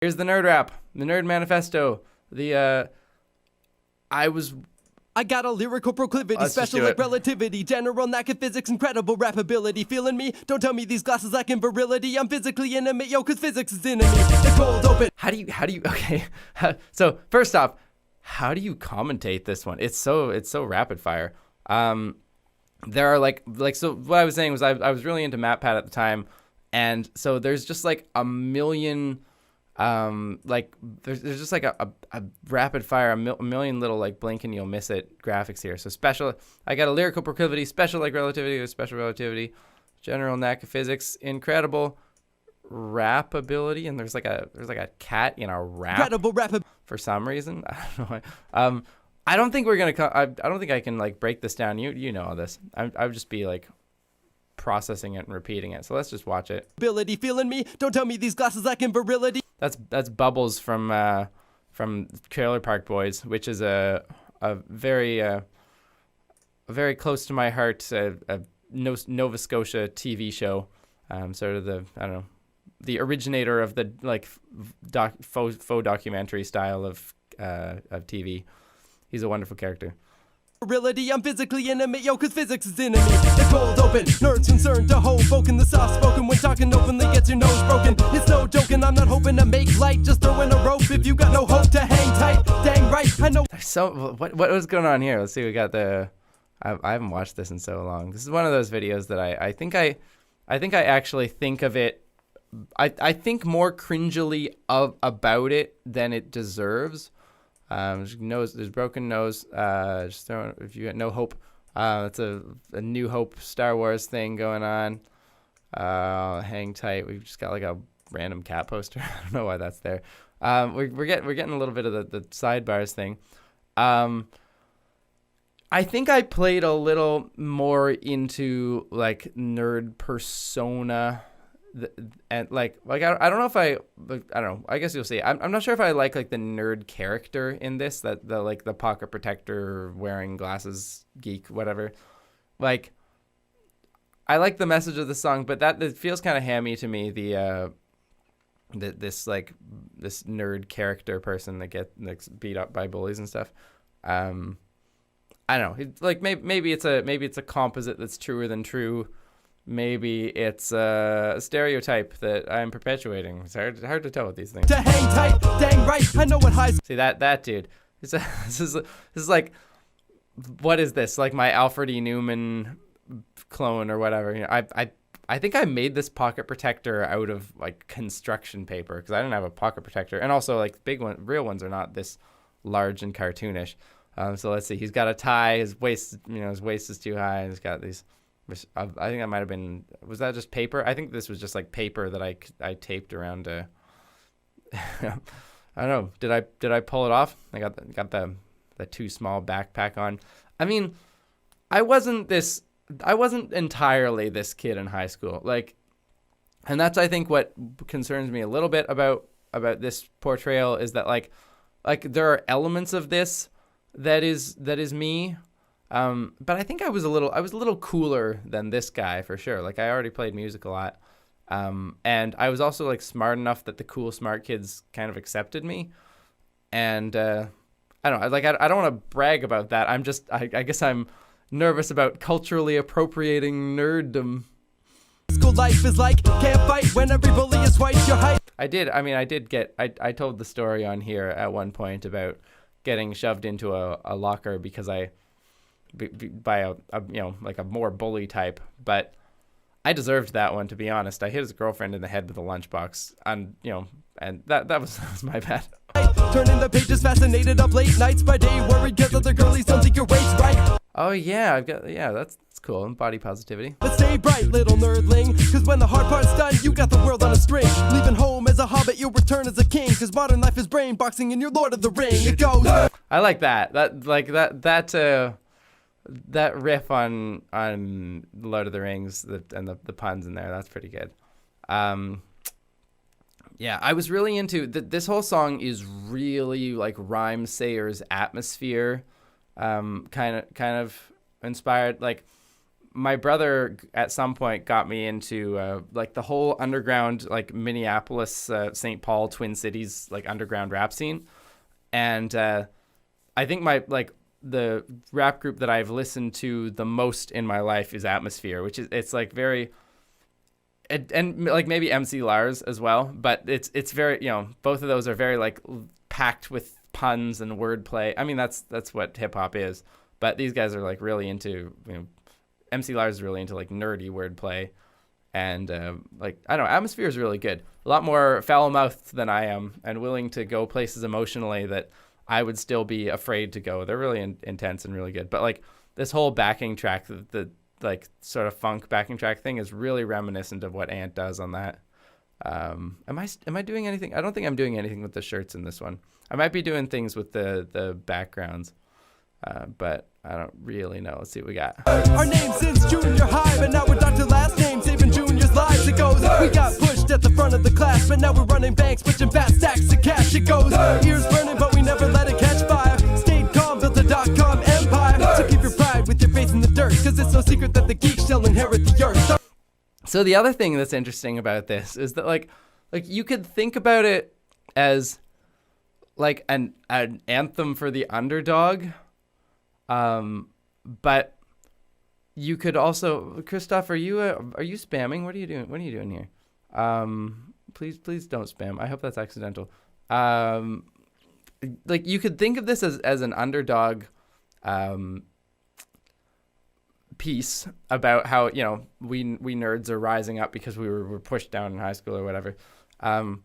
Here's the nerd rap, the nerd manifesto. I got a lyrical proclivity, Let's just special do like it. relativity, general knack of physics, incredible rap ability. Feeling me? Don't tell me these glasses lacking virility. I'm physically intimate, yo, cause physics is enemy. The cold open. How do you, okay. So first off, how do you commentate this one? It's so rapid fire. There are so what I was saying was I was really into MatPat at the time. And so there's just like a million, there's just like a rapid fire, a million little like blink and you'll miss it graphics here. So I got a lyrical proclivity, special like relativity or special relativity, general knack of physics, incredible rap ability, and there's like a cat in a rap. Incredible rap for some reason. I don't know why. I don't think we're gonna. I don't think I can like break this down. You know all this. I would just be like processing it and repeating it. So let's just watch it. ability. Feeling me? Don't tell me these glasses lacking virility. That's Bubbles from Trailer Park Boys, which is a very close to my heart Nova Scotia TV show. Sort of the originator of the like faux documentary style of TV. He's a wonderful character. Virility, I'm physically intimate, yo, cause physics is enemy. The cold open, nerds concerned to Hoboken. The soft spoken when talking openly gets your nose broken. It's no joking, I'm not hoping to make light. Just throw in a rope if you got no hope to hang tight. Dang right, I know. So what was going on here? Let's see. We got I haven't watched this in so long. This is one of those videos that I think I actually think of it. I think more cringily about it than it deserves. There's broken nose. Just throwing, if you got no hope. It's a New Hope Star Wars thing going on. Hang tight. We've just got like a random cat poster. I don't know why that's there. We're getting a little bit of the sidebars thing. I think I played a little more into like nerd persona. And I don't know if I don't know. I guess you'll see. I'm not sure if I like the nerd character in this, that the pocket protector wearing glasses geek, whatever. Like, I like the message of the song, but it feels kind of hammy to me. This nerd character person that gets beat up by bullies and stuff. I don't know. Maybe it's a composite that's truer than true. Maybe it's a stereotype that I'm perpetuating. It's hard to tell with these things. To hang tight, dang right, I know what highs. See that dude. This is like, what is this? Like my Alfred E. Newman clone or whatever. You know, I think I made this pocket protector out of like construction paper because I didn't have a pocket protector, and also like real ones are not this large and cartoonish. So let's see. He's got a tie. His waist is too high, and he's got these. I think that might have been. Was that just paper? I think this was just like paper that I taped around. I don't know. Did I pull it off? I got the too small backpack on. I mean, I wasn't entirely this kid in high school. Like, and that's I think what concerns me a little bit about this portrayal is that like there are elements of this that is me. But I think I was a little cooler than this guy for sure. Like I already played music a lot. And I was also like smart enough that the cool, smart kids kind of accepted me. And, I don't know, like, I don't want to brag about that. I guess I'm nervous about culturally appropriating nerddom. School life is like, can't fight when every bully is twice your height. I told the story on here at one point about getting shoved into a locker because by a more bully type, but I deserved that one, to be honest. I hit his girlfriend in the head with a lunchbox, and that was my bad. Turning the pages, fascinated up late nights by day, worried because other girlies don't think your weight's right. Oh yeah, that's cool. Body positivity. But stay bright, little nerdling, cause when the hard part's done, you got the world on a string. Leaving home as a hobbit, you'll return as a king, cause modern life is brain boxing and you're Lord of the Ring. It goes. I like that. That riff on Lord of the Rings and the puns in there, that's pretty good. Yeah, I was really into this whole song is really like Rhymesayers atmosphere, kind of inspired. Like my brother at some point got me into like the whole underground, like Minneapolis, St. Paul, Twin Cities, like underground rap scene. And I think the rap group that I've listened to the most in my life is Atmosphere, which is, it's like very, and like maybe MC Lars as well, but it's very, you know, both of those are very like packed with puns and wordplay. I mean, that's what hip hop is, but these guys are like really into, you know, MC Lars is really into like nerdy wordplay, and like, I don't know, Atmosphere is really good. A lot more foul-mouthed than I am, and willing to go places emotionally that I would still be afraid to go. They're really intense and really good. But like this whole backing track, the like sort of funk backing track thing is really reminiscent of what Ant does on that. Am I doing anything? I don't think I'm doing anything with the shirts in this one. I might be doing things with the backgrounds, but I don't really know. Let's see what we got. Our name since junior high, but now we're down to last name, saving juniors' lives. It goes, we got pushed at the front of the class, but now we're running banks, switching fast stacks of cash. It goes, ears burning, but we never let it catch fire. Stayed calm, built a .com empire. So keep your pride with your face in the dirt, cause it's no secret that the geeks shall inherit the earth. So the other thing that's interesting about this is that like you could think about it as like an anthem for the underdog. But you could also, Christoph, are you spamming? What are you doing? What are you doing here? Please don't spam. I hope that's accidental. Like you could think of this as an underdog, piece about how, you know, we nerds are rising up because we were pushed down in high school or whatever. But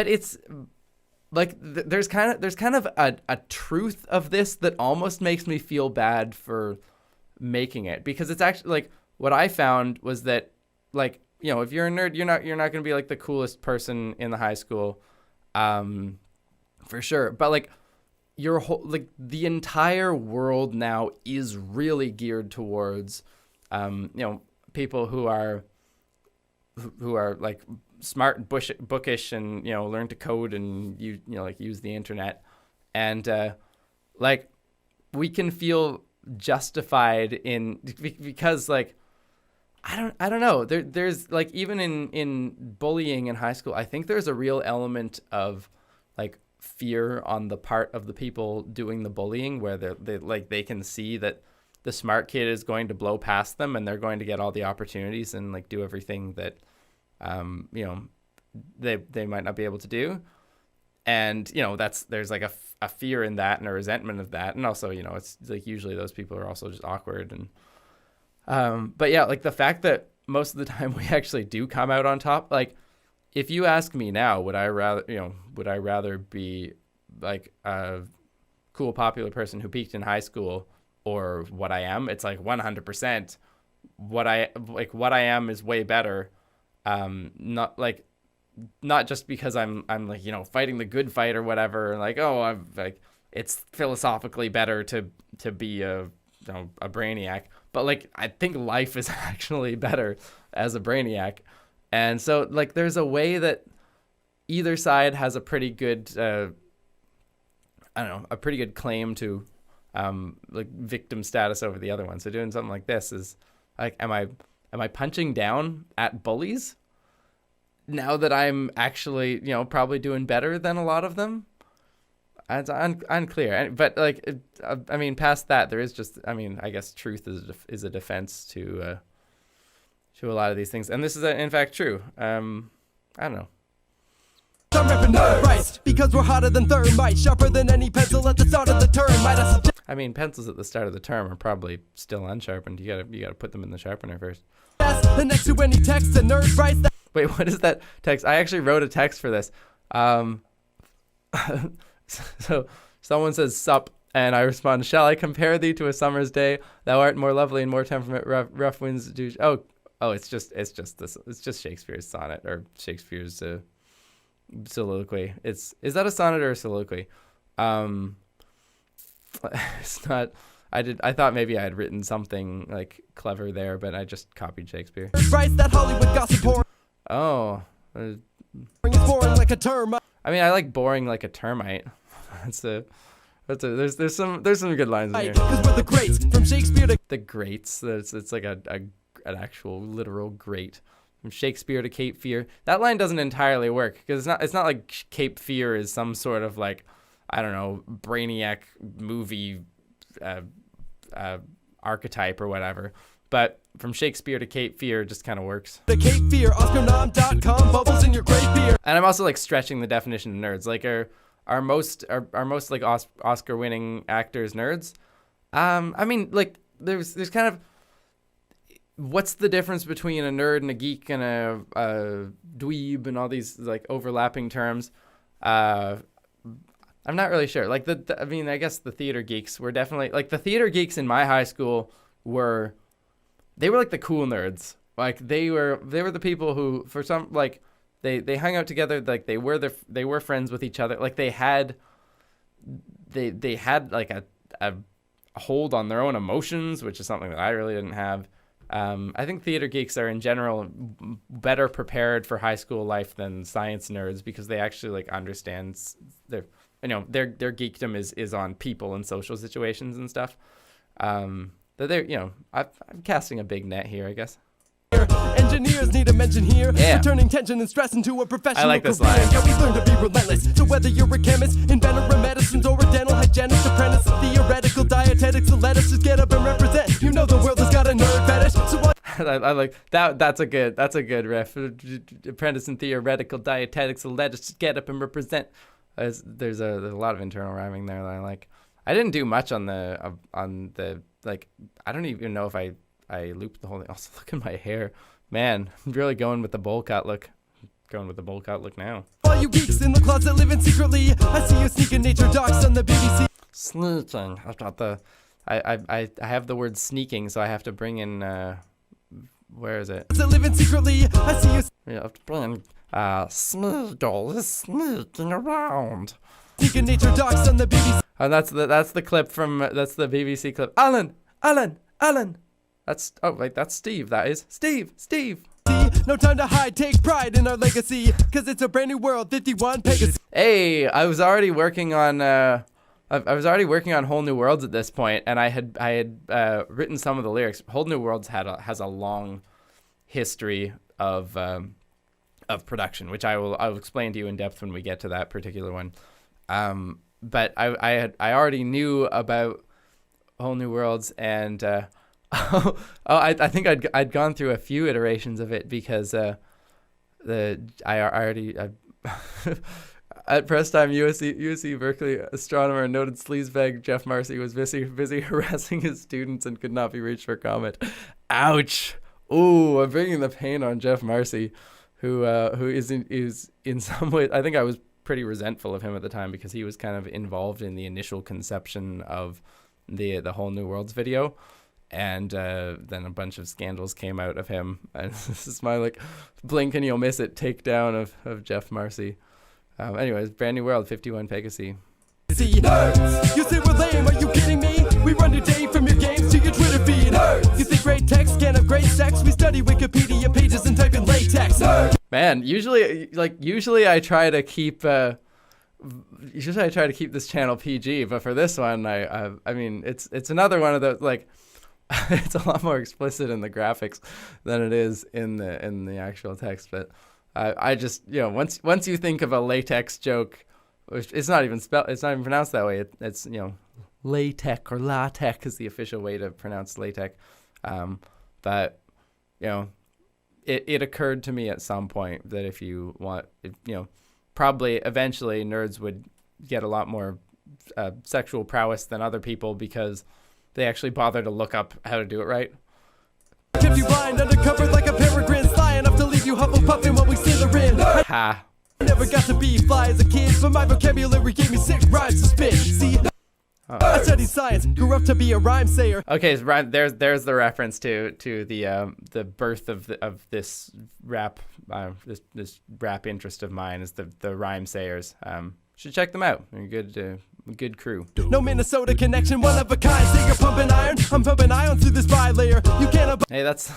it's like there's kind of a truth of this that almost makes me feel bad for making it, because it's actually like what I found was that, like, you know, if you're a nerd, you're not going to be like the coolest person in the high school, for sure. But like your whole, like the entire world now is really geared towards, you know, people who are like smart and bookish and, you know, learn to code and you know, like use the internet. And like we can feel justified in, because like, I don't know. There's like, even in bullying in high school, I think there's a real element of like fear on the part of the people doing the bullying, where they can see that the smart kid is going to blow past them and they're going to get all the opportunities and like do everything that, you know, they might not be able to do. And, you know, there's like a fear in that and a resentment of that. And also, you know, it's like usually those people are also just awkward. And, but yeah, like the fact that most of the time we actually do come out on top, like if you ask me now, would I rather be like a cool, popular person who peaked in high school or what I am? It's like 100% what I am is way better. Not just because I'm like, you know, fighting the good fight or whatever. Like, oh, I'm like, it's philosophically better to be a brainiac, but like, I think life is actually better as a brainiac. And so like, there's a way that either side has a pretty good, a pretty good claim to, like victim status over the other one. So doing something like this is like, am I punching down at bullies now that I'm actually, you know, probably doing better than a lot of them? It's unclear. But like, I mean, past that, there is just, I mean, I guess truth is a defense to a lot of these things. And this is in fact true. I don't know. I'm repping NERDS because we're hotter than thermite, sharper than any pencil at the start of the term. I mean, pencils at the start of the term are probably still unsharpened. You gotta put them in the sharpener first. The next to any text, the nerd writes that. Wait, what is that text? I actually wrote a text for this. So someone says sup, and I respond, shall I compare thee to a summer's day? Thou art more lovely and more temperament, rough winds do. Oh, it's just Shakespeare's sonnet, or Shakespeare's soliloquy. Is that a sonnet or a soliloquy? It's not. I thought maybe I had written something like clever there, but I just copied Shakespeare. Writes that Hollywood gossip porn. Oh. Boring like a term. I mean, I like boring like a termite. That's There's some good lines in here. Cause we're the greats, from Shakespeare to The greats. It's like an actual literal great. From Shakespeare to Cape Fear. That line doesn't entirely work because it's not like Cape Fear is some sort of like, I don't know, Brainiac movie archetype or whatever. But from Shakespeare to Cape Fear just kind of works. the Cape Fear, OscarNom.com, bubbles in your great beer. And I'm also like stretching the definition of nerds. Like are most like Oscar winning actors nerds? I mean, like there's kind of, what's the difference between a nerd and a geek and a dweeb and all these like overlapping terms? I'm not really sure. Like I mean, I guess the theater geeks were definitely like the theater geeks in my high school were like the cool nerds. Like they were the people who, for some, like they hung out together. Like they were friends with each other. Like they had like a hold on their own emotions, which is something that I really didn't have. I think theater geeks are in general better prepared for high school life than science nerds because they actually like understand their geekdom is on people and social situations and stuff. That I'm casting a big net here, I guess. Engineers need a mention here. Yeah. For turning tension and stress into a professional I like this career. line. Yeah, we learn to be relentless. So whether you're a chemist, inventor of medicines, or a dental hygienist, apprentice, theoretical dietetics, so let us just get up and represent. You know the world has got a nerd fetish. So what? I like that. That's a good riff. Apprentice in theoretical dietetics, so let us just get up and represent. There's a lot of internal rhyming there that I like. I didn't do much on the like. I don't even know if I looped the whole thing. Also, look at my hair. Man, I'm really going with the bowl cut look. Going with the bowl cut look now. All you geeks in the closet living secretly, I see you sneaking nature docs on the BBC. Sneaking. I've got the. I have the word sneaking, so I have to bring in. Where is it? Living secretly, I see you Yeah, I have to bring in. Smeagol is sneaking around. sneaking nature docs on the BBC. And that's the clip from that's the BBC clip. Alan. That's Steve. That is Steve. No time to hide, take pride in our legacy, cause it's a brand new world, 51 Pegasus. Hey, I was already working on I was already working on Whole New Worlds at this point, and I had written some of the lyrics. Whole New Worlds has a long history of production, which I will explain to you in depth when we get to that particular one. But I already knew about Whole New Worlds, and I think I'd gone through a few iterations of it because I already at press time USC Berkeley astronomer and noted sleazebag Jeff Marcy was busy harassing his students and could not be reached for comment. Ouch! Ooh, I'm bringing the pain on Jeff Marcy, who is in some ways, I think I was pretty resentful of him at the time because he was kind of involved in the initial conception of the Whole New Worlds video. And then a bunch of scandals came out of him. And this is my like blink and you'll miss it takedown of Jeff Marcy. Anyways, brand new world, 51 Pegasus. See, nerds, you say we're lame, are you kidding me? We run your day from your games to your Twitter feed. Nerds, you think great text can't have great sex? We study Wikipedia pages and type in latex. Nerds. Man, usually I try to keep this channel PG, but for this one, I mean it's another one of those like. It's a lot more explicit in the graphics than it is in the actual text. But I just once you think of a latex joke, it's not even pronounced that way. It's latex or latex is the official way to pronounce latex. But it occurred to me at some point that if you want, probably eventually nerds would get a lot more sexual prowess than other people because they actually bother to look up how to do it right. Kept you blind, undercover like a peregrine, sly enough to leave you huffle-puffing while we slither in. Ha. I never got to be fly as a kid, but my vocabulary gave me 6 rhymes to spit. See, I studied science, grew up to be a rhyme sayer. Okay, so there's the reference to the birth of this rap this rap interest of mine is the Rhymesayers. Should check them out. They're a good crew. No Minnesota connection, one of a kind. Say you're pumping iron, I'm pumping ions through this bilayer. You can't. Hey, that's.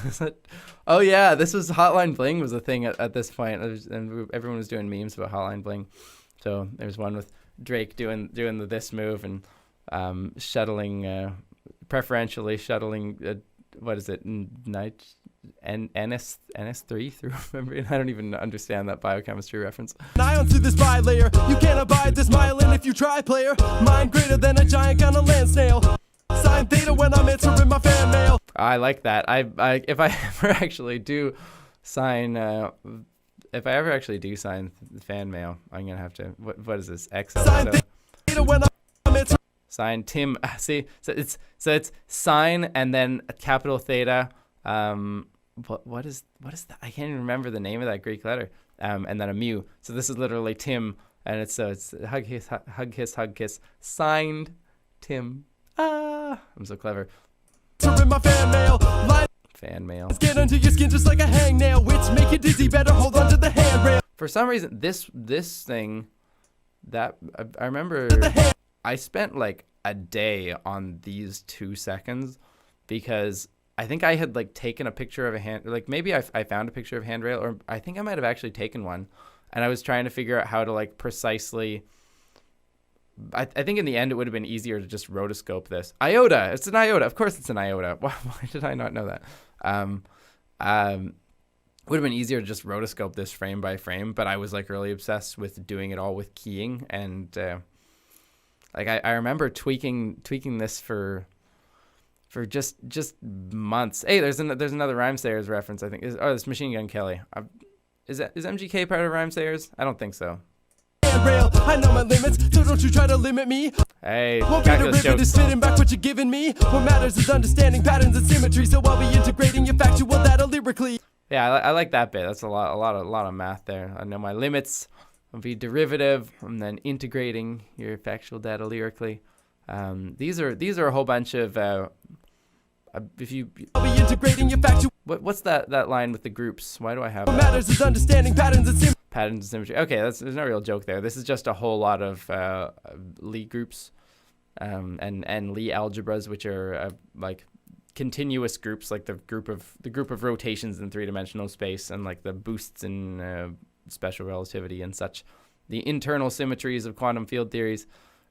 Oh yeah, this was Hotline Bling was a thing at this point, and everyone was doing memes about Hotline Bling. So there's one with Drake doing the this move, and shuttling, preferentially shuttling, what is it, NS3 through membrane? I don't even understand that biochemistry reference. Eye onto this bilayer. You can't abide this myelin if you try, player. Mind greater than a giant on a land snail. Sign theta when I'm answering my fan mail. I like that. If I ever actually do sign fan mail, I'm gonna have to. What is this? XL. Sign theta when I'm answering. Sign Tim. See, so it's sign and then a capital theta. What is that? I can't even remember the name of that Greek letter. And then a mu. So this is literally Tim, and it's hug kiss, signed Tim. I'm so clever. My fan mail. Fan mail. Get under your skin just like a hangnail, which make you dizzy. Better hold on to the handrail. For some reason, this thing, that I remember, I spent like a day on these 2 seconds because I think I had like taken a picture of a hand, like maybe I found a picture of handrail, or I think I might have actually taken one, and I was trying to figure out how to like precisely. I think in the end it would have been easier to just rotoscope this. Iota, it's an iota. Of course it's an iota. Why did I not know that? Would have been easier to just rotoscope this frame by frame, but I was like really obsessed with doing it all with keying, and like I remember tweaking this for just months. Hey, there's another Rhymesayers reference. I think it's Machine Gun Kelly. Is MGK part of Rhymesayers? I don't think so. I know my limits, so don't you try to limit me. Hey, won't be derivative is fitting back what you're giving me. What matters is understanding patterns and symmetry. So I'll be integrating your factual data lyrically. Yeah, I like that bit. That's a lot of math there. I know my limits. I'll be derivative and then integrating your factual data lyrically. These are a whole bunch of if you. I'll be integrating your factual. What's that line with the groups? Why do I have what that? matters is understanding patterns and symmetry. Patterns and symmetry. Okay, there's no real joke there. This is just a whole lot of Lie groups, and Lie algebras, which are like continuous groups, like the group of rotations in 3-dimensional space, and like the boosts in special relativity and such. The internal symmetries of quantum field theories.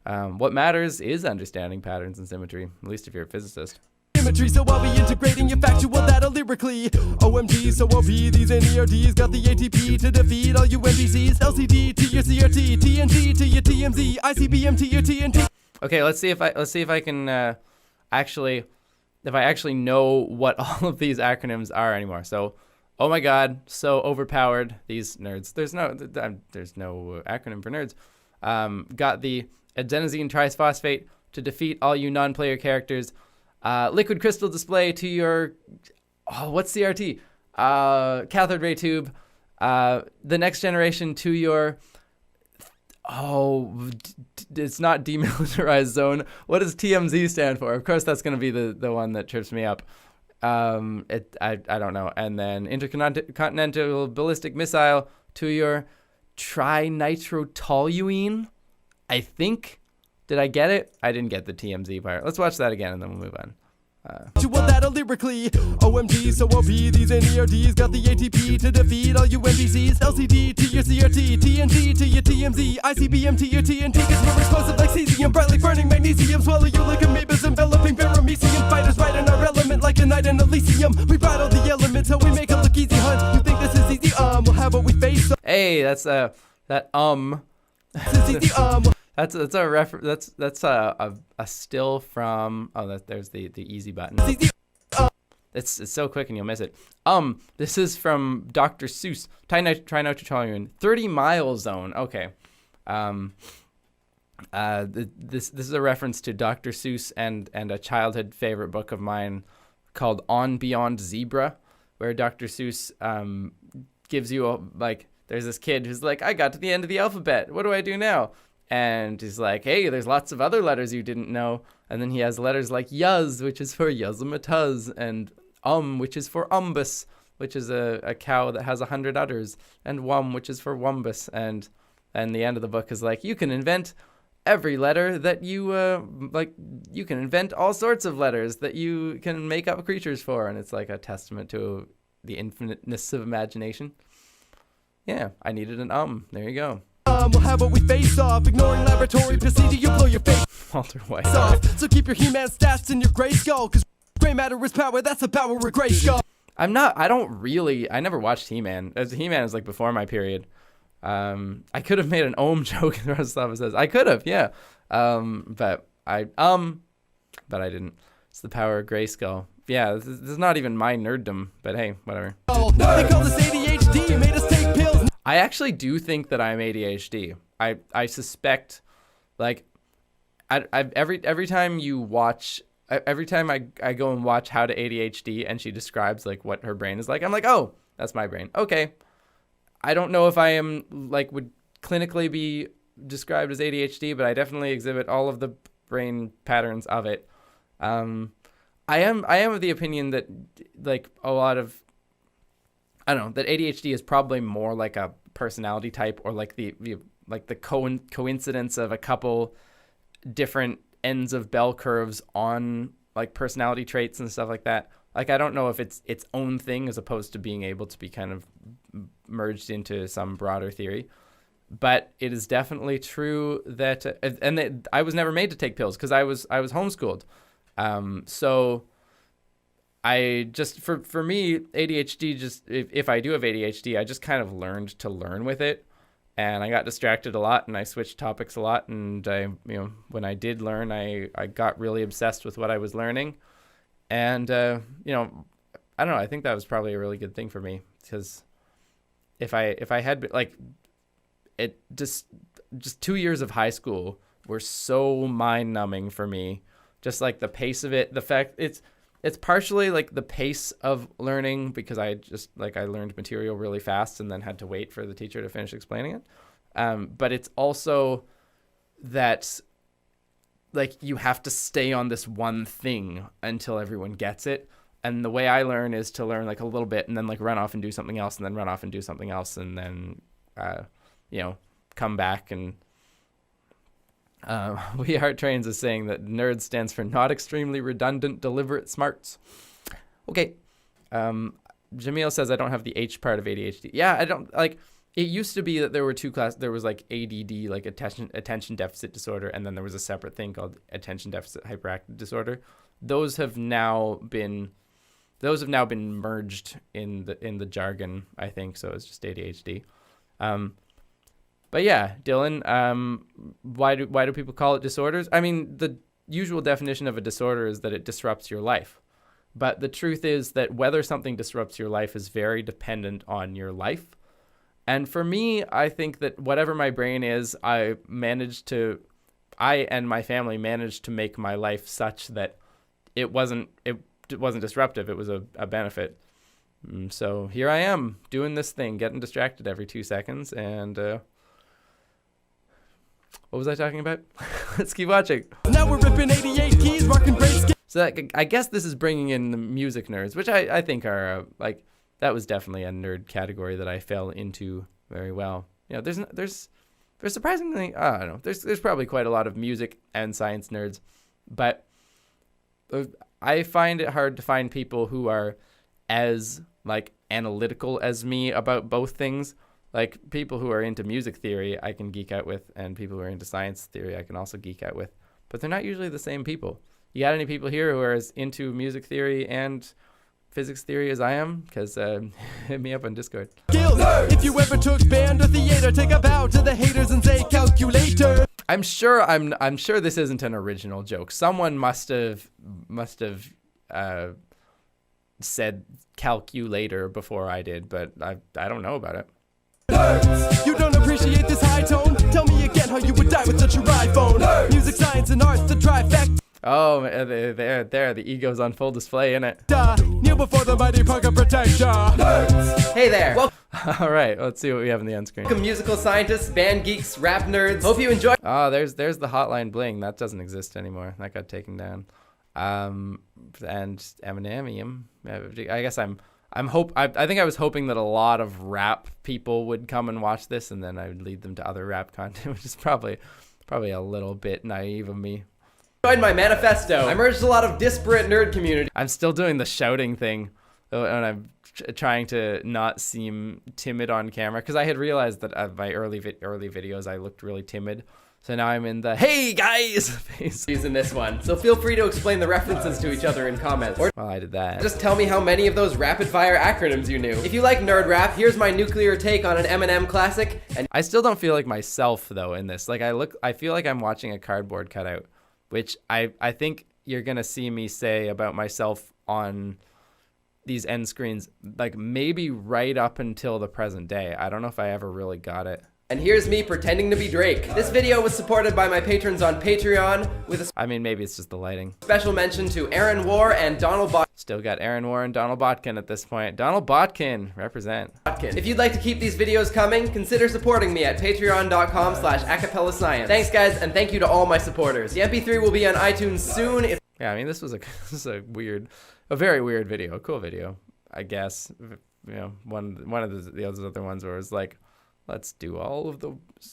What matters is understanding patterns and symmetry, at least if you're a physicist. So I'll be integrating your factual data lyrically. OMG, so OP, these NERDs got the ATP to defeat all you NPCs. LCD to your CRT, TNT to your TMZ, ICBM to your TNT. Okay, let's see if I can actually know what all of these acronyms are anymore. So, oh my God, so overpowered, these nerds. There's no acronym for nerds. Got the adenosine triphosphate to defeat all you non-player characters. Liquid crystal display to your, what's CRT? Cathode ray tube. The next generation to your, it's not demilitarized zone. What does TMZ stand for? Of course, that's going to be the one that trips me up. I don't know. And then intercontinental ballistic missile to your trinitrotoluene. I think. Did I get it? I didn't get the TMZ part. Let's watch that again and then we'll move on. That lyrically. OMG, so OP, these NERDs got the ATP to defeat all you NPCs. LCD to your CRT, TNT to your TMZ, ICBM to your TNT. Cause we're explosive like cesium, bright like burning magnesium. Swallow you like amoebas enveloping paramecium. Fighters right in our element like a night in Elysium. We bridle the elements so we make it look easy, hun. You think this is easy? We'll have what we face. So hey, that's that This is easy, That's a reference. That's a still from. There's the easy button. It's so quick and you'll miss it. This is from Dr. Seuss. Trinitrotoluene. 30-mile zone. Okay. This is a reference to Dr. Seuss and a childhood favorite book of mine called On Beyond Zebra, where Dr. Seuss gives you there's this kid who's like, I got to the end of the alphabet. What do I do now? And he's like, hey, there's lots of other letters you didn't know. And then he has letters like yuz, which is for yuzamatuz, and which is for umbus, which is a cow that has 100 udders, and which is for wumbus. And the end of the book is like, you can invent every letter that you you can invent all sorts of letters that you can make up creatures for. And it's like a testament to the infiniteness of imagination. Yeah, I needed an There you go. We'll have what we face off. Ignoring laboratory procedure, you blow your face Walter White. off. So keep your He-Man stats in your gray skull, cause gray matter is power, that's the power of gray skull. I never watched He-Man. He-Man is like before my period. I could have made an ohm joke and the rest of says I could have, yeah. But I didn't. It's the power of Grayskull. Yeah, this is not even my nerddom, but hey, whatever. They call this ADHD, made us take pills. I actually do think that I'm ADHD. I suspect, like, every time you watch, every time I go and watch How to ADHD and she describes like what her brain is like, I'm like, oh, that's my brain. Okay. I don't know if I am like would clinically be described as ADHD, but I definitely exhibit all of the brain patterns of it. I am of the opinion that like a lot of, I don't know, that ADHD is probably more like a personality type or like the coincidence of a couple different ends of bell curves on like personality traits and stuff like that. Like, I don't know if it's its own thing as opposed to being able to be kind of merged into some broader theory. But it is definitely true that, I was never made to take pills because I was homeschooled. So I just, for me, ADHD, just, if I do have ADHD, I just kind of learned to learn with it. And I got distracted a lot and I switched topics a lot. And when I did learn, I got really obsessed with what I was learning. And, I don't know, I think that was probably a really good thing for me because if I had like it, just 2 years of high school were so mind numbing for me. Just like the pace of it, the fact it's partially like the pace of learning because I learned material really fast and then had to wait for the teacher to finish explaining it. But it's also that like you have to stay on this one thing until everyone gets it. And the way I learn is to learn like a little bit and then like run off and do something else and then run off and do something else and then, come back and We Heart Trains is saying that NERDS stands for not extremely redundant, deliberate smarts. Okay. Jamil says I don't have the H part of ADHD. Yeah, I don't like. It used to be that there were two classes. There was like ADD, like attention deficit disorder, and then there was a separate thing called attention deficit hyperactive disorder. Those have now been merged in the jargon, I think. So it's just ADHD. But yeah, Dylan, why do people call it disorders? I mean, the usual definition of a disorder is that it disrupts your life. But the truth is that whether something disrupts your life is very dependent on your life. And for me, I think that whatever my brain is, I and my family managed to make my life such that it wasn't disruptive. It was a benefit. So here I am doing this thing, getting distracted every 2 seconds. And what was I talking about? Let's keep watching. Now we're ripping 88 keys, rocking great skin. So I guess this is bringing in the music nerds, which I think are that was definitely a nerd category that I fell into very well. There's surprisingly, I don't know, there's probably quite a lot of music and science nerds, but I find it hard to find people who are as analytical as me about both things. Like people who are into music theory, I can geek out with, and people who are into science theory, I can also geek out with, but they're not usually the same people. You got any people here who are as into music theory and physics theory as I am? Because hit me up on Discord. If you ever took band or theater, take a bow to the haters and say calculator. I'm sure this isn't an original joke. Someone must have said calculator before I did, but I don't know about it. Nerds. You don't appreciate this high tone? Tell me again how you would die with such a iPhone. Nerds. Music, science, and arts, the trifecta. Oh, there, the ego's on full display, innit? Kneel before the mighty pocket protector. Nerds. Hey there. All right, let's see what we have on the end screen. Welcome, musical scientists, band geeks, rap nerds. Hope you enjoy. Oh, there's the Hotline Bling. That doesn't exist anymore. That got taken down. And Eminem. I guess I think I was hoping that a lot of rap people would come and watch this, and then I would lead them to other rap content, which is probably a little bit naive of me. Joined my Manifesto. I merged a lot of disparate nerd communities. I'm still doing the shouting thing. when I'm trying to not seem timid on camera, because I had realized that my early videos I looked really timid. So now I'm in the "Hey guys" phase. Using this one, so feel free to explain the references to each other in comments, or Well, I did that. just tell me how many of those rapid-fire acronyms you knew. If you like nerd rap, here's my nuclear take on an Eminem classic. And I still don't feel like myself though in this. Like I feel like I'm watching a cardboard cutout, which I think you're gonna see me say about myself on these end screens, like maybe right up until the present day. I don't know if I ever really got it. And here's me pretending to be Drake. This video was supported by my patrons on Patreon, with a I mean, maybe it's just the lighting. special mention to Aaron War and Donald Still got Aaron Warren, Donald Botkin at this point. Donald Botkin, represent. Botkin. If you'd like to keep these videos coming, consider supporting me at patreon.com/acapellascience. Thanks guys, and thank you to all my supporters. The MP3 will be on iTunes soon. Yeah, I mean, this is a very weird video, a cool video, I guess. You know, one of the other ones where it's like, let's do all of the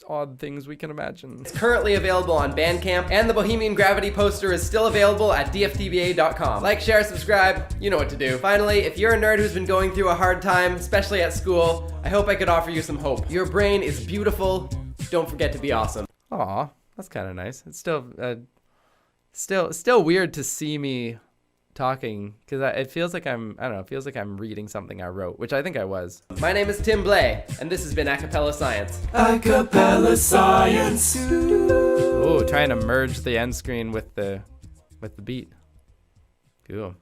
odd things we can imagine. It's currently available on Bandcamp, and the Bohemian Gravity poster is still available at dftba.com. Like, share, subscribe, you know what to do. Finally, if you're a nerd who's been going through a hard time, especially at school, I hope I could offer you some hope. Your brain is beautiful. Don't forget to be awesome. Aw, that's kind of nice. It's still weird to see me talking, because it feels like it feels like I'm reading something I wrote, which I think I was. My name is Tim Blay, and this has been Acapella Science. Acapella Science. Ooh, trying to merge the end screen with the beat. Cool.